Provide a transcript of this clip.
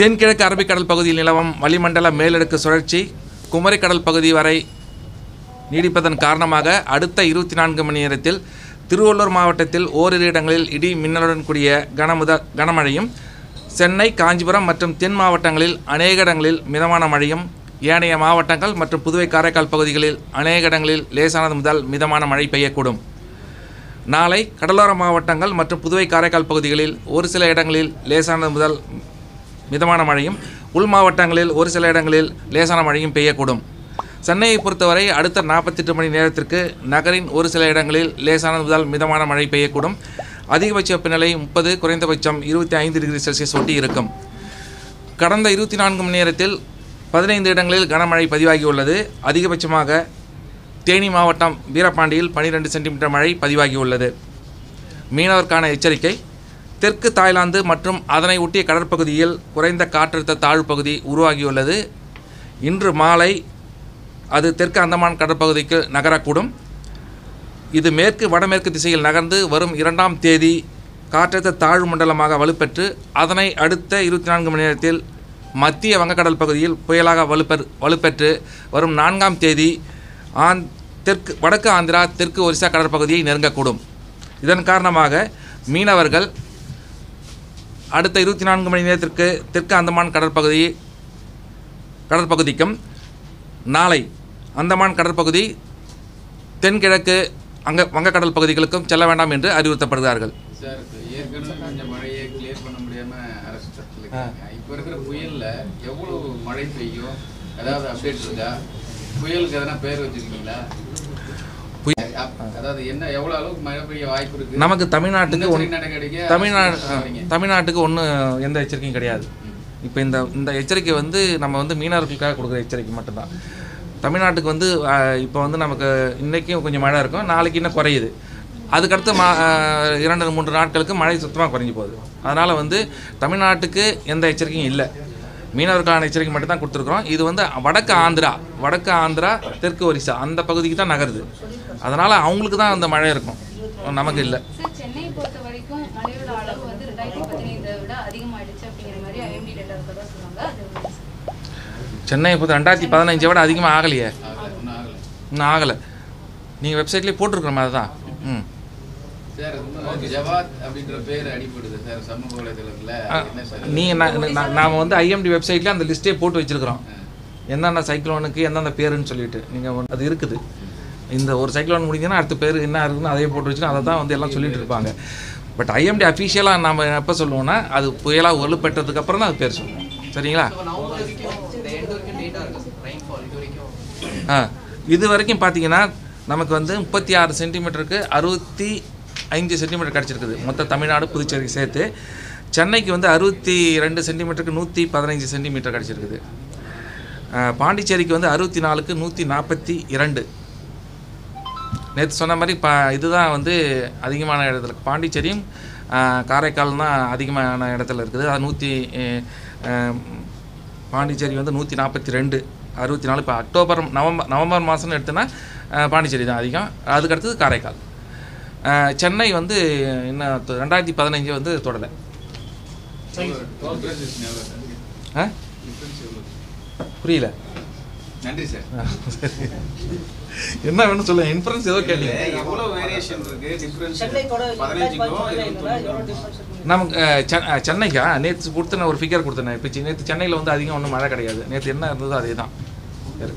தென்கிழக்கு அரபிக்கடல் பகுதியில் நிலவும் வளிமண்டல மேலடுக்கு சுழற்சி குமரிக்கடல் பகுதி வரை நீடிப்பதன் காரணமாக அடுத்த 24 மணி நேரத்தில் திருவள்ளூர் மாவட்டத்தில் ஓரிரு இடங்களில் இடி மின்னலுடன் கூடிய கனமழையும், சென்னை, காஞ்சிபுரம் மற்றும் தென் மாவட்டங்களில் அநேக இடங்களில் மிதமான மழையும், ஏனைய மாவட்டங்கள் மற்றும் புதுவை காரைக்கால் பகுதிகளில் அநேக இடங்களில் லேசானது முதல் மிதமான மழை பெய்யக்கூடும். நாளை கடலோர மாவட்டங்கள் மற்றும் புதுவை காரைக்கால் பகுதிகளில் ஒரு சில இடங்களில் லேசானது முதல் மிதமான மழையும், உள் மாவட்டங்களில் ஒரு சில இடங்களில் லேசான மழையும் பெய்யக்கூடும். சென்னையை பொறுத்தவரை அடுத்த 48 மணி நேரத்திற்கு நகரின் ஒரு சில இடங்களில் லேசானது முதல் மிதமான மழை பெய்யக்கூடும். அதிகபட்ச வெப்பநிலை 30, குறைந்தபட்சம் 25 டிகிரி செல்சியஸ் ஒட்டி இருக்கும். கடந்த 24 மணி நேரத்தில் 15 இடங்களில் கனமழை பதிவாகியுள்ளது. அதிகபட்சமாக தேனி மாவட்டம் வீரபாண்டியில் 12 சென்டிமீட்டர் மழை பதிவாகியுள்ளது. மீனவருக்கான எச்சரிக்கை: தெற்கு தாய்லாந்து மற்றும் அதனை ஒட்டிய கடற்பகுதியில் குறைந்த காற்றழுத்த தாழ்வு பகுதி உருவாகியுள்ளது. இன்று மாலை அது தெற்கு அந்தமான் கடற்பகுதிக்கு நகரக்கூடும். இது மேற்கு வடமேற்கு திசையில் நகர்ந்து வரும் 2ஆம் தேதி காற்றழுத்த தாழ்வு மண்டலமாக வலுப்பெற்று அதனை அடுத்த 24 மணி நேரத்தில் மத்திய வங்கக்கடல் பகுதியில் புயலாக வலுப்பெற்று வரும் 4ஆம் தேதி வடக்கு ஆந்திரா, தெற்கு ஒரிசா கடற்பகுதியை நெருங்கக்கூடும். இதன் காரணமாக மீனவர்கள் அடுத்த 24 மணி நேரத்திற்கு தெற்கு அந்தமான் கடற்பகுதிக்கும், நாளை அந்தமான் கடற்பகுதி, தென்கிழக்கு வங்கக்கடல் பகுதிகளுக்கும் செல்ல வேண்டாம் என்று அறிவுறுத்தப்படுகிறார்கள். சார், ஏற்கனவே கொஞ்சம் மழையை கிளியர் பண்ண முடியாமல் அரசு இப்போ இருக்கிற புயலில் எவ்வளோ மழை பெய்யும், ஏதாவது அப்டேட் இருக்கா? புயலுக்கு எதனா பேர் வச்சுருக்கீங்களா? அதாவது என்ன எவ்வளோ அளவுக்கு மழை பெய்ய வாய்ப்பு இருக்குது? நமக்கு தமிழ்நாட்டுக்கு ஒன்றும் எந்த எச்சரிக்கையும் கிடையாது. இப்போ இந்த எச்சரிக்கை நம்ம மீனவர்களுக்காக கொடுக்குற எச்சரிக்கை மட்டும்தான். தமிழ்நாட்டுக்கு இப்போ நமக்கு இன்றைக்கும் கொஞ்சம் மழை இருக்கும், நாளைக்கு இன்னும் குறையுது. அதுக்கடுத்து 2-3 நாட்களுக்கு மழை சுத்தமாக குறைஞ்சி போகுது. அதனால் தமிழ்நாட்டுக்கு எந்த எச்சரிக்கையும் இல்லை. மீனவர்களுக்கான எச்சரிக்கை மட்டும் தான் கொடுத்துருக்குறோம். இது வடக்கு ஆந்திரா, தெற்கு ஒரிசா அந்த பகுதிக்கு தான் நகருது. அதனால் அவங்களுக்கு தான் அந்த மழை இருக்கும், நமக்கு இல்லை. சென்னை பொறுத்த வரைக்கும் மழையோட அளவு 2015 விட அதிகமாகிடுச்சு அப்படிங்கிற மாதிரி ஐஎம்டி டேட்டா இருக்கதா சொல்லுவாங்க. சென்னை இப்போ 2015 விட அதிகமாக ஆகலையே, இன்னும் ஆகலை. நீங்கள் வெப்சைட்லேயே போட்டிருக்கிற மாதிரி தான். நாம் ஐஎம்டி வெப்சைட்லேயே அந்த லிஸ்ட்டே போட்டு வச்சுருக்கிறோம், என்னென்ன சைக்ளோனுக்கு எந்தெந்த பேருன்னு சொல்லிட்டு. நீங்கள் அது இருக்குது. இந்த ஒரு சைக்ளோன் முடிஞ்சுன்னா அடுத்த பேர் என்ன இருக்குன்னு அதையே போட்டு வச்சுன்னா அதை தான் எல்லாம் சொல்லிட்டு இருப்பாங்க. பட் ஐஎம்டி அஃபீஷியலாக நம்ம எப்போ சொல்லுவோம்னா அது புயலாக வலுப்பெற்றதுக்கப்புறம் தான் அது பேர் சொல்லுவோம். சரிங்களா? இது வரைக்கும் பார்த்தீங்கன்னா நமக்கு 36 சென்டிமீட்டருக்கு 65 சென்டிமீட்டர் கிடச்சிருக்குது. மொத்த தமிழ்நாடு, புதுச்சேரிக்கு சேர்த்து. சென்னைக்கு 62 சென்டிமீட்டருக்கு 115 சென்டிமீட்டர் கிடச்சிருக்குது. பாண்டிச்சேரிக்கு 64க்கு 142. நேற்று சொன்ன மாதிரி இதுதான் அதிகமான இடத்துல. பாண்டிச்சேரியும் காரைக்கால் தான் அதிகமான இடத்துல இருக்குது. அது பாண்டிச்சேரி 142, 64. இப்போ அக்டோபர் நவம்பர் மாதம்னு எடுத்தோன்னா பாண்டிச்சேரி தான் அதிகம். அதுக்கடுத்தது காரைக்கால். சென்னை இன்னும் 2015 தொடலை. புரியல. நன்றி சார். சரி, என்ன வேணும் சொல்லுங்க. இன்ஃபரன்ஸ் ஏதோ கேட்டீங்க. எவ்வளோ வேரியேஷன் இருக்கு டிஃபரன்ஸ்? நமக்கு சென்னைக்கா நேற்று கொடுத்தன ஒரு ஃபிகர் கொடுத்தேன். இப்போ நேற்று சென்னையில் அதிகம் ஒன்றும் மழை கிடையாது. நேற்று என்ன இருந்ததோ அதே தான். சரி,